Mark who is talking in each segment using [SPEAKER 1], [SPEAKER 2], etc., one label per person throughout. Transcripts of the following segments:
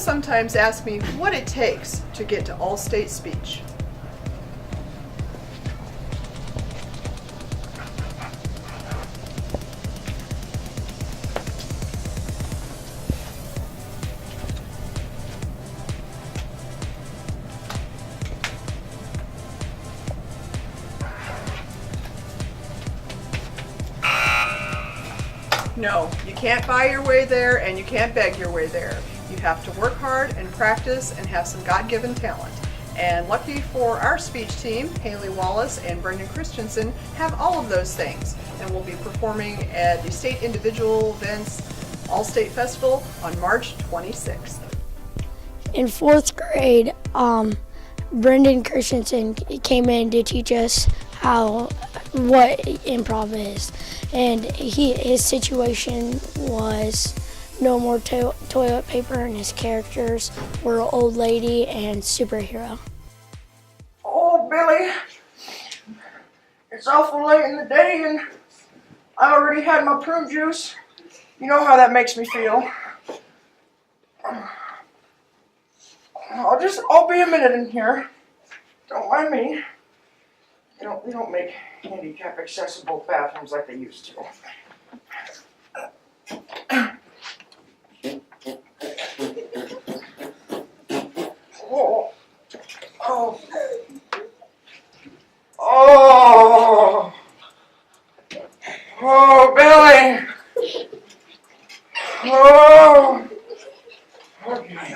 [SPEAKER 1] sometimes ask me what it takes to get to all-state speech. No, you can't buy your way there and you can't beg your way there. You have to work hard and practice and have some God-given talent. And lucky for our speech team, Halee, Wallace, and Brenden Christensen have all of those things and will be performing at the State Individual Events All-State Festival on March 26th.
[SPEAKER 2] In 4th grade, Brenden Christensen came in to teach us what improv is, and his situation was no more toilet paper, and his characters were old lady and superhero.
[SPEAKER 3] Oh, Billy, it's awful late in the day and I already had my prune juice. You know how that makes me feel. I'll be a minute in here. Don't mind me. They don't make handicap accessible bathrooms like they used to. Oh. Oh. Oh. Oh, Billy. Oh. Okay.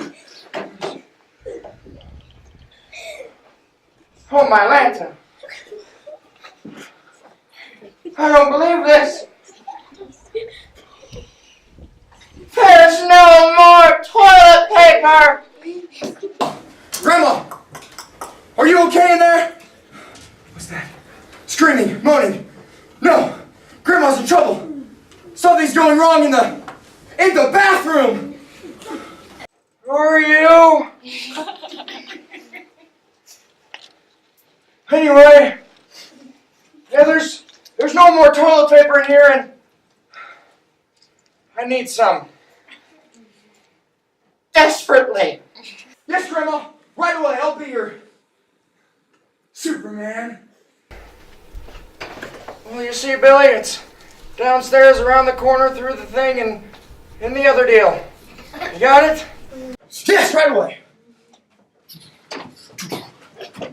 [SPEAKER 3] Oh, my lantern. I don't believe this. There's no more toilet paper.
[SPEAKER 4] Grandma! Are you okay in there? What's that? Screaming, moaning. No! Grandma's in trouble. Something's going wrong in the bathroom.
[SPEAKER 3] Who are you? Anyway, yeah, there's no more toilet paper in here and I need some. Desperately.
[SPEAKER 4] Yes, Grandma. Right away. I'll be your Superman.
[SPEAKER 3] Well, you see, Billy, it's downstairs around the corner through the thing and in the other deal. You got it?
[SPEAKER 4] Yes, right away.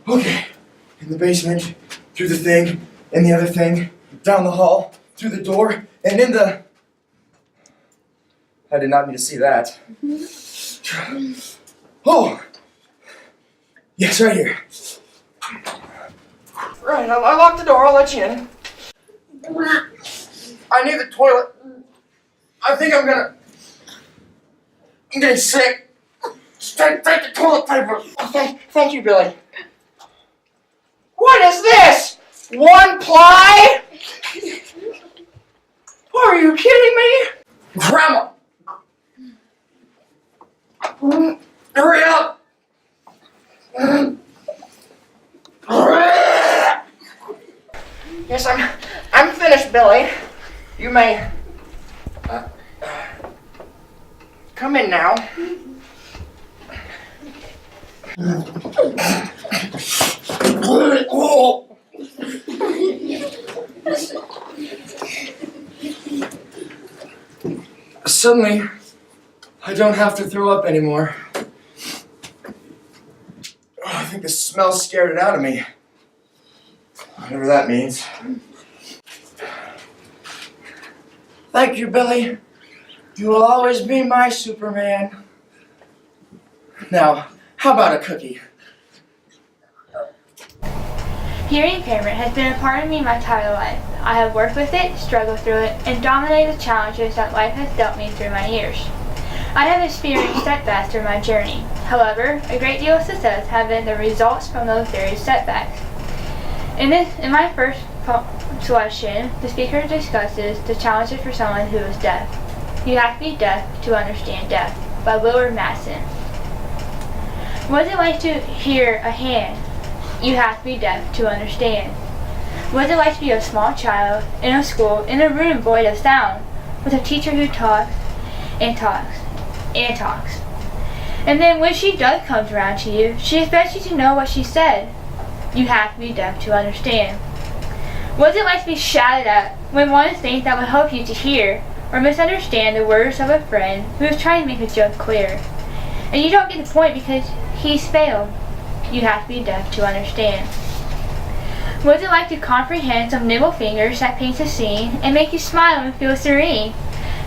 [SPEAKER 4] Okay. In the basement, through the thing, in the other thing, down the hall, through the door, and in the... I did not need to see that. Oh! Yes, right here.
[SPEAKER 3] Right, I'll lock the door, I'll let you in. I need the toilet. I think I'm getting sick. Take the toilet paper. Thank you, Billy. What is this? 1 ply? Are you kidding me?
[SPEAKER 4] Grandma!
[SPEAKER 3] Hurry up! Yes, I'm finished, Billy. You may come in now.
[SPEAKER 4] Suddenly, I don't have to throw up anymore. I think the smell scared it out of me. Whatever that means.
[SPEAKER 3] Thank you, Billy. You will always be my Superman.
[SPEAKER 4] Now, how about a cookie?
[SPEAKER 5] Hearing impairment has been a part of me my entire life. I have worked with it, struggled through it, and dominated the challenges that life has dealt me through my years. I have experienced setbacks through my journey. However, a great deal of success have been the results from those various setbacks. In my first selection, the speaker discusses the challenges for someone who is deaf. You have to be deaf to understand deaf, by Willard Madsen. What is it like to hear a hand? You have to be deaf to understand. What is it like to be a small child in a school in a room void of sound, with a teacher who talks and talks and talks? And then when she does come around to you, she expects you to know what she said. You have to be deaf to understand. What's it like to be shouted at when one thinks that would help you to hear or misunderstand the words of a friend who is trying to make a joke clear? And you don't get the point because he's failed. You have to be deaf to understand. What's it like to comprehend some nimble fingers that paints a scene and make you smile and feel serene?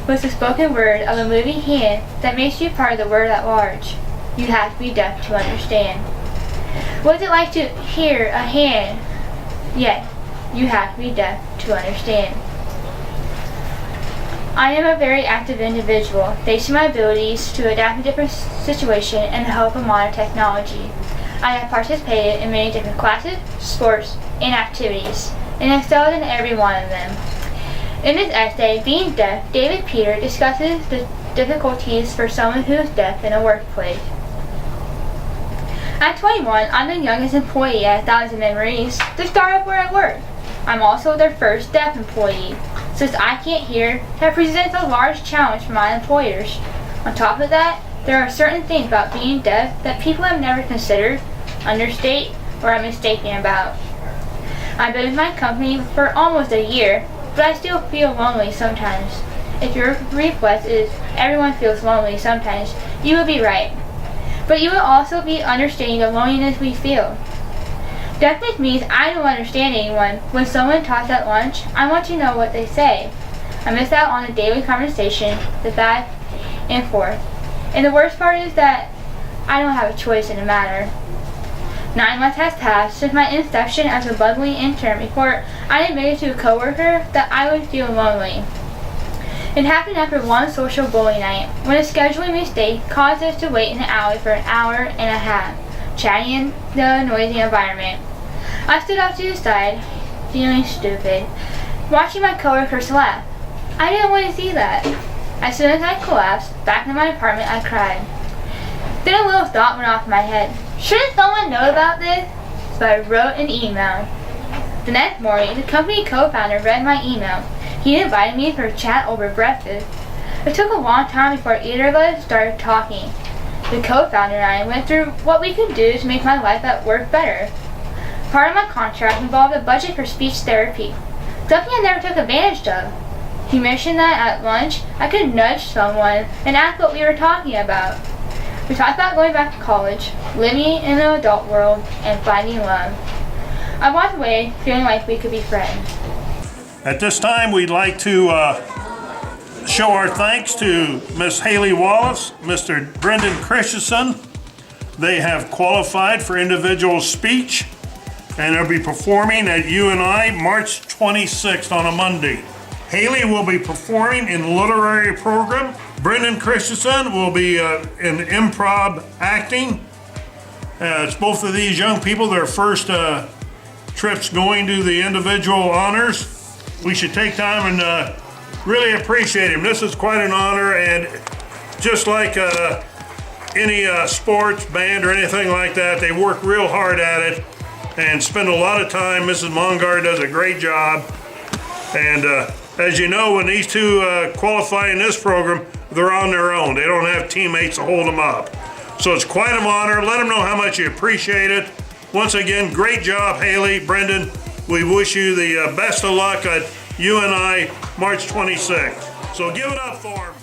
[SPEAKER 5] Was the spoken word of a moving hand that makes you part of the word at large? You have to be deaf to understand. What's it like to hear a hand, yet you have to be deaf to understand? I am a very active individual, thanks to my abilities to adapt to different situations and help with modern technology. I have participated in many different classes, sports, and activities, and excelled in every one of them. In this essay, Being Deaf, David Peter discusses the difficulties for someone who is deaf in a workplace. At 21, I'm the youngest employee at 1,000 Memories, the startup where I work. I'm also their first deaf employee. Since I can't hear, that presents a large challenge for my employers. On top of that, there are certain things about being deaf that people have never considered, understate, or are mistaken about. I've been with my company for almost a year, but I still feel lonely sometimes. If your request is everyone feels lonely sometimes, you will be right. But you will also be understanding the loneliness we feel. Deafness means I don't understand anyone. When someone talks at lunch, I want to know what they say. I miss out on the daily conversation, the back and forth. And the worst part is that I don't have a choice in the matter. 9 months has passed since my inception as a bubbly intern before I admitted to a coworker that I would feel lonely. It happened after one social bully night, when a scheduling mistake caused us to wait in the alley for an hour and a half, chatting in the noisy environment. I stood off to the side, feeling stupid, watching my coworkers laugh. I didn't want to see that. As soon as I collapsed back in my apartment, I cried. Then a little thought went off in my head. Shouldn't someone know about this? So I wrote an email. The next morning, the company co-founder read my email. He invited me for a chat over breakfast. It took a long time before either of us started talking. The co-founder and I went through what we could do to make my life at work better. Part of my contract involved a budget for speech therapy, something I never took advantage of. He mentioned that at lunch, I could nudge someone and ask what we were talking about. We talked about going back to college, living in the adult world, and finding love. I walked away feeling like we could be friends.
[SPEAKER 6] At this time, we'd like to show our thanks to Miss Halee Wallace, Mr. Brenden Christensen. They have qualified for individual speech, and they'll be performing at UNI March 26th on a Monday. Halee will be performing in the literary program. Brenden Christensen will be in improv acting. It's both of these young people, their first trips going to the individual honors. We should take time and really appreciate him. This is quite an honor, and just like any sports, band, or anything like that, they work real hard at it and spend a lot of time. Mrs. Mongar does a great job. And as you know, when these two qualify in this program, they're on their own. They don't have teammates to hold them up. So it's quite an honor. Let them know how much you appreciate it. Once again, great job, Halee, Brenden. We wish you the best of luck at UNI March 26th. So give it up for them.